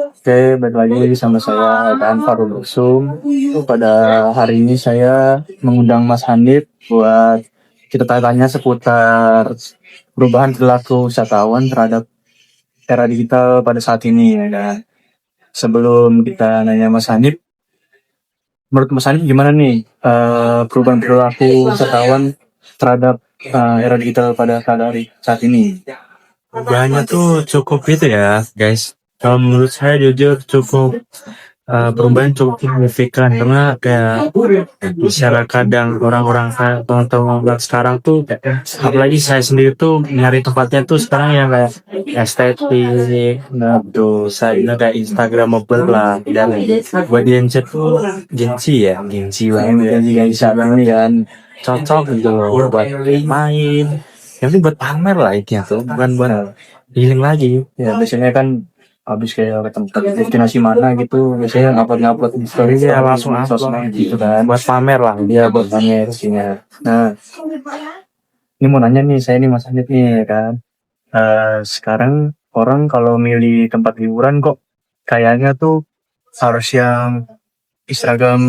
Oke, balik lagi sama saya dan Farul Usum. Pada hari ini saya mengundang Mas Hanif buat kita tanya-tanya seputar perubahan perilaku wisatawan terhadap era digital pada saat ini ya kan. Sebelum kita nanya Mas Hanif, menurut Mas Hanif gimana nih perubahan perilaku wisatawan terhadap era digital pada saat ini? Perubahannya tuh cukup itu ya guys, kalau menurut saya jujur cukup perubahan cukup signifikan, karena kayak masyarakat dan orang-orang teman-teman sekarang tuh, apalagi saya sendiri tuh nyari tempatnya tuh sekarang yang kayak estetik, nah tuh saya kayak Instagramable lah, dan buat Gen Z tuh Gen Z banget ya, Jadi saat ini kan cocok gitu loh buat main, yang penting buat pamer lah intinya tuh, bukan buat healing lagi. ya biasanya kan habis kayak ke tempat destinasi mana gitu biasanya ngupload di story Iya, langsung upload sosmed gitu kan buat pamer lah. ya buat pamer pastinya. Nah, ini mau nanya nih saya nih Mas Anit nih ya kan. Sekarang orang kalau milih tempat liburan kok kayaknya tuh harus yang Instagram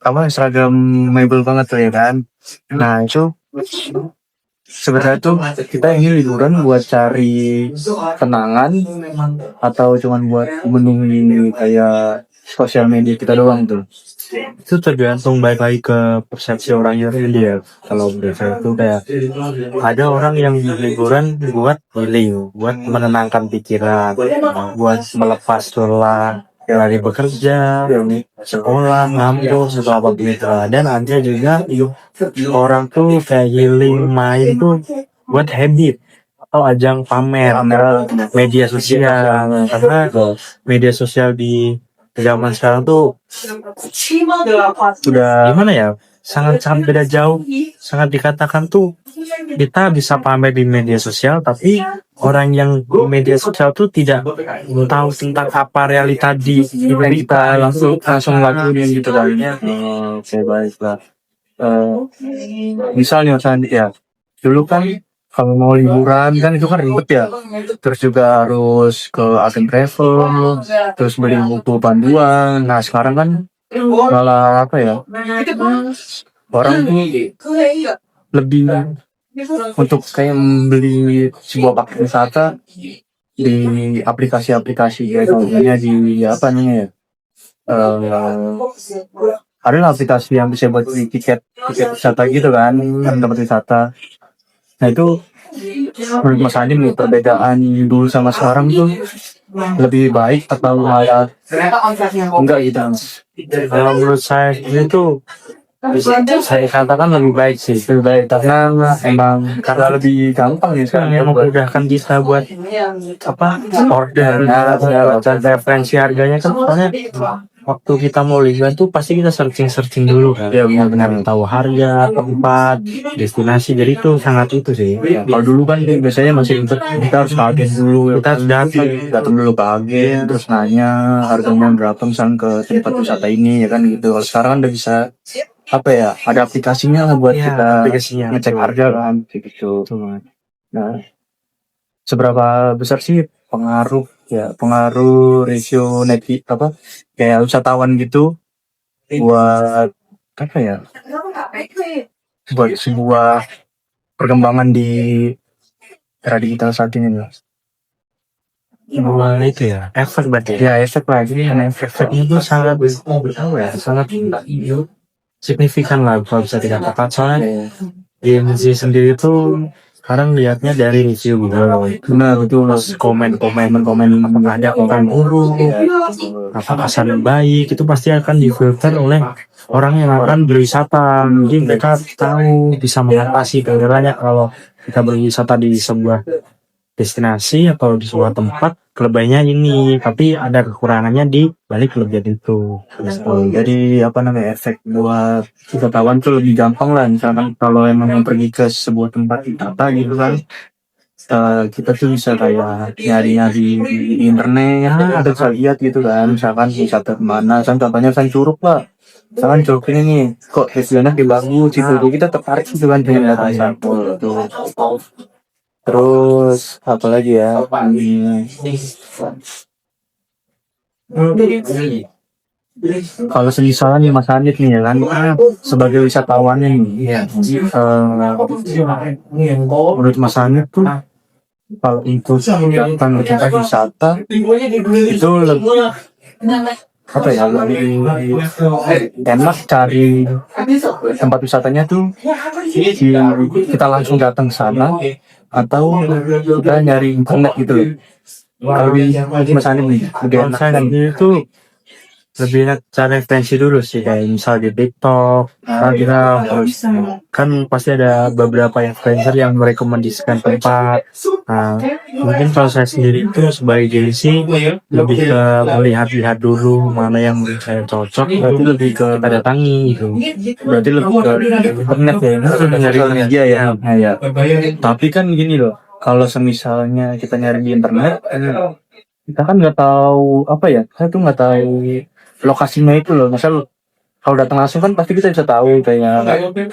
Instagramable banget tuh ya kan. Nah itu sebenarnya tuh kita ini liburan buat cari kenangan atau cuman buat memenuhi kayak sosial media kita doang tuh. Itu tergantung baik lagi ke persepsi orangnya sendiri ya. Kalau menurut saya tuh kayak ada orang yang liburan buat healing, buat menenangkan pikiran, buat melepas lelah dari bekerja, sekolah, ngampus, atau apa begitu. Dan ada juga orang tuh kayak healing main tuh buat habit atau ajang pamer ke media sosial, karena media sosial di zaman sekarang tuh sudah gimana ya, sangat sangat beda jauh, sangat dikatakan tuh kita bisa pamer di media sosial, tapi orang yang di media sosial tuh tidak tahu tentang apa realita di Kita langsung lakuin gitu kan. Oke, baiklah. Misalnya Mas Andi ya, dulu kan kalau mau liburan kan itu kan ribet ya. Terus juga harus ke agen travel, terus beli buku panduan. Nah sekarang kan malah apa ya? Orang tuh lebih untuk kayak membeli sebuah paket wisata di aplikasi-aplikasi ya, contohnya di apa namanya ya? Ada lah aplikasi yang bisa buat beli tiket wisata gitu kan, tempat wisata. Nah itu menurut Mas Adi nih perbedaan dulu sama sekarang tuh lebih baik atau malah enggak gitu Mas? Kalau menurut saya itu saya katakan lebih baik sih, Lebih baik karena emang lebih gampang ya sekarang yang memudahkan kita buat apa order dan referensi harganya kan, soalnya waktu kita mau liburan tuh pasti kita searching dulu kan, ya benar-benar. tahu harga, tempat, destinasi, jadi itu sangat itu sih. Ya, kalau dulu kan biasanya masih ribet, kita harus ke agen dulu, Kita harus datang dulu ke agen, terus nanya harganya berapa misalnya ke tempat wisata ini ya kan gitu. Kalau sekarang kan udah bisa apa ya, ada aplikasinya lah buat ya, kita aplikasinya ngecek harga kan gitu. Nah, seberapa besar sih pengaruh rasio kayak wisatawan gitu buat apa ya, buat sebuah perkembangan di era digital saat ini Mas? bukan itu ya, efek berarti Ya efek lagi efeknya tuh sangat tahu ya, sangat signifikan lah kalau bisa dikatakan, soalnya Gen Z sendiri tuh sekarang lihatnya dari review Google, benar betul komen apakah ada orang buruk, apakah kesan baik, itu pasti akan difilter oleh orang yang akan berwisata. Jadi mereka tahu bisa mengatasi kendalanya kalau kita berwisata di sebuah destinasi atau di sebuah tempat, kelebihannya ini, tapi ada kekurangannya di balik kelebihan itu. Jadi apa namanya, efek buat wisatawan tuh lebih gampang lah misalkan kalau emang mau pergi ke sebuah tempat wisata gitu kan. Kita tuh bisa kayak nyari-nyari di internet, kita bisa lihat gitu kan, misalkan wisata kemana, misalkan contohnya misalkan Curug lah, misalkan Curug ini nih, kok reviewnya bagus gitu, jadi kita tertarik gitu kan pengen datang ke sana tuh. Terus apa lagi ya? Kalau misalnya nih Mas Hanif nih ya kan, sebagai wisatawannya nih, menurut Mas Hanif tuh kalau itu datang ke tempat wisata itu lebih apa ya, lebih enak cari tempat wisatanya tuh kita langsung datang ke sana atau kita nyari internet gitu loh. Kalau di Mas Hanif nih lebih Kalau enak saya kan? sendiri tuh lebih enak cari referensi dulu sih, kayak misal di TikTok, Instagram, terus kan pasti ada beberapa influencer yang merekomendasikan tempat. Nah, mungkin kalau saya sendiri itu sebagai diri sih lebih ke melihat-lihat dulu mana yang menurut saya cocok, berarti lebih ke kita datangi gitu. Berarti lebih ke internet ya, nyari media ya. Nah, ya. Tapi kan gini loh, kalau semisalnya kita nyari di internet, kita kan nggak tahu apa ya, saya tuh nggak tahu lokasinya itu loh. Misal kalau datang langsung kan pasti kita bisa tahu kayak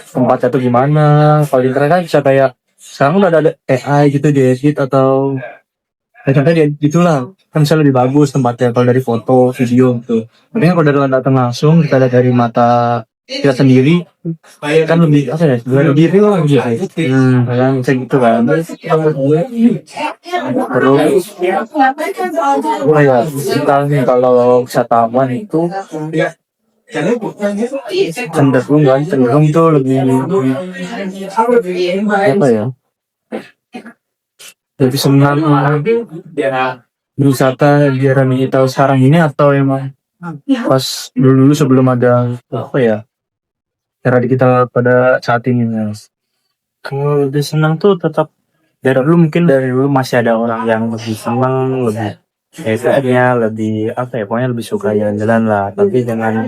tempatnya tuh gimana. Kalau di internet kan bisa kayak sekarang udah ada AI gitu di edit atau ya contohnya gitulah, kan bisa lebih bagus tempatnya kalau dari foto, video gitu. Tapi kan kalau dari datang langsung kita lihat dari mata kita sendiri kan lebih apa ya, lebih real lah gitu. Kan bisa gitu kan. Terus oh ya, kita nih kalau wisatawan itu cenderung tuh lebih apa ya, lebih senang wisata di era digital sekarang ini atau emang pas dulu sebelum ada apa ya era digital pada saat ini Mas? Kalau lebih senang tuh tetap dari dulu, mungkin dari dulu masih ada orang yang lebih senang, lebih kayaknya lebih apa ya, pokoknya lebih suka jalan-jalan lah. Tapi dengan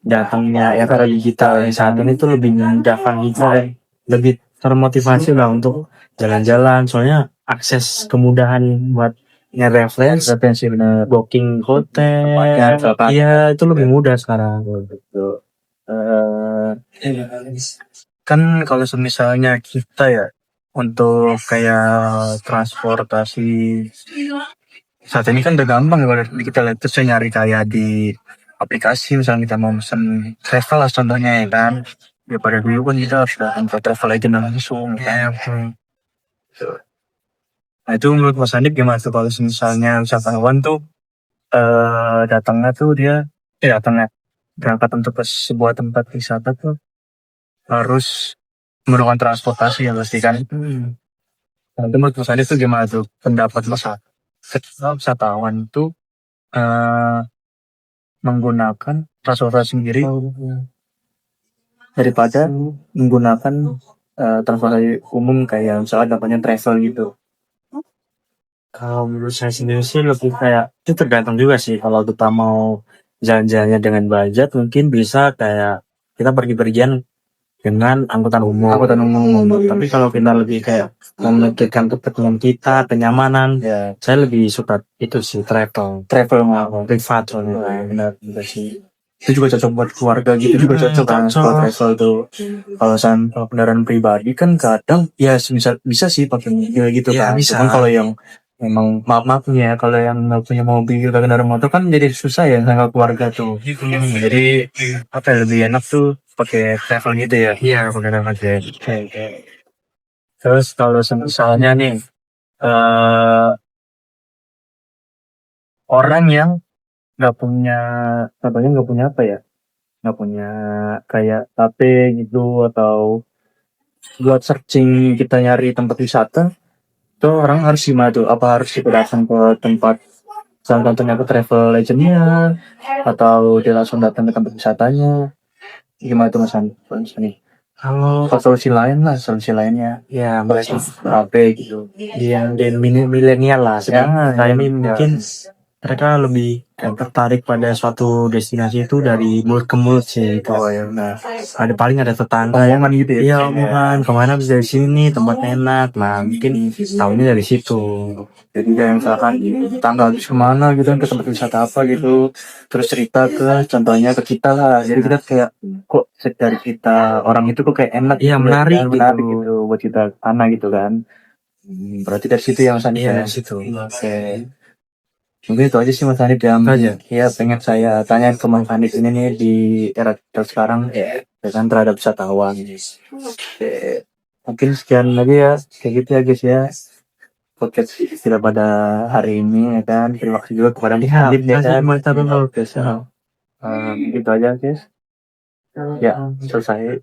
datangnya era digital yang saat ini tuh lebih memudahkan kita, lebih termotivasi lah untuk jalan-jalan. Soalnya akses kemudahan buat nge-reference, Referensi benar. booking hotel, Tempatnya, iya itu lebih mudah sekarang. gitu. Kan kalau misalnya kita ya untuk kayak transportasi saat ini kan udah gampang ya, kalau kita lihat terus nyari kayak di aplikasi, misalnya kita mau pesen travel lah contohnya ya kan, daripada dulu kan kita harus datang ke travel agent langsung ya. Nah itu menurut Mas Andip gimana tuh kalau misalnya wisatawan tuh datangnya tuh dia datangnya berangkat untuk ke sebuah tempat wisata tuh harus menggunakan transportasi yang pasti kan. Nah, itu menurut Mas Andip tuh gimana tuh pendapat Mas ketika wisatawan tuh eh, menggunakan transportasi sendiri daripada menggunakan transportasi umum kayak misalnya namanya travel gitu. Kalau menurut saya sendiri sih lebih kayak itu tergantung juga sih. Kalau kita mau jalan-jalannya dengan budget, mungkin bisa kayak kita pergi-pergian dengan angkutan umum. Tapi kalau kita lebih kayak memikirkan kepentingan kita, kenyamanan, Ya, saya lebih suka itu sih travel privat soalnya. benar sih. Itu juga cocok buat keluarga gitu, juga cocok kan kalau travel tuh. Kalau kendaraan pribadi kan kadang ya bisa sih pakai mobil gitu Ya, kan. bisa. Cuman kalau yang memang maaf ya, kalau yang nggak punya mobil atau kendaraan motor kan jadi susah ya sama keluarga tuh. Jadi apa ya, lebih enak tuh pakai travel gitu ya. Iya, benar aja. Oke. Terus kalau misalnya nih orang yang nggak punya, contohnya nggak punya apa ya, nggak punya kayak HP gitu atau buat searching kita nyari tempat wisata, itu orang harus gimana tuh? Apa harus kita datang ke tempat, misalnya contohnya ke travel agentnya atau dia langsung datang ke tempat wisatanya? Gimana tuh Mas Ani? Kalau Solusi lain lah, solusi lainnya ya mereka HP gitu. yang dan milenial lah, Ya, saya ini ya. mungkin mereka lebih tertarik pada suatu destinasi itu dari mulut ke mulut sih. Oh ya, nah, Ada paling ada tetangga yang omongan gitu ya. iya omongan kemana bisa dari sini tempat enak, nah mungkin tahunya dari situ. Jadi kayak misalkan tanggal habis kemana gitu kan, ke tempat wisata apa gitu, terus cerita ke contohnya ke kita lah. Jadi kita kayak kok dari kita orang itu kok kayak enak, Iya, gitu, menarik menarik gitu. gitu buat kita karena gitu kan. Berarti dari situ yang Mas Andi Iya, ya. dari situ. Oke. Mungkin itu aja sih Mas Hanif yang Aja. ya pengen saya tanyain ke Mas Hanif ini nih di era digital sekarang ya kan terhadap wisatawan. Mungkin sekian lagi ya, kayak gitu ya guys ya podcast tidak pada hari ini ya kan. Terima kasih juga kepada Mas Hanif ya kan. Gitu aja guys. Ya selesai.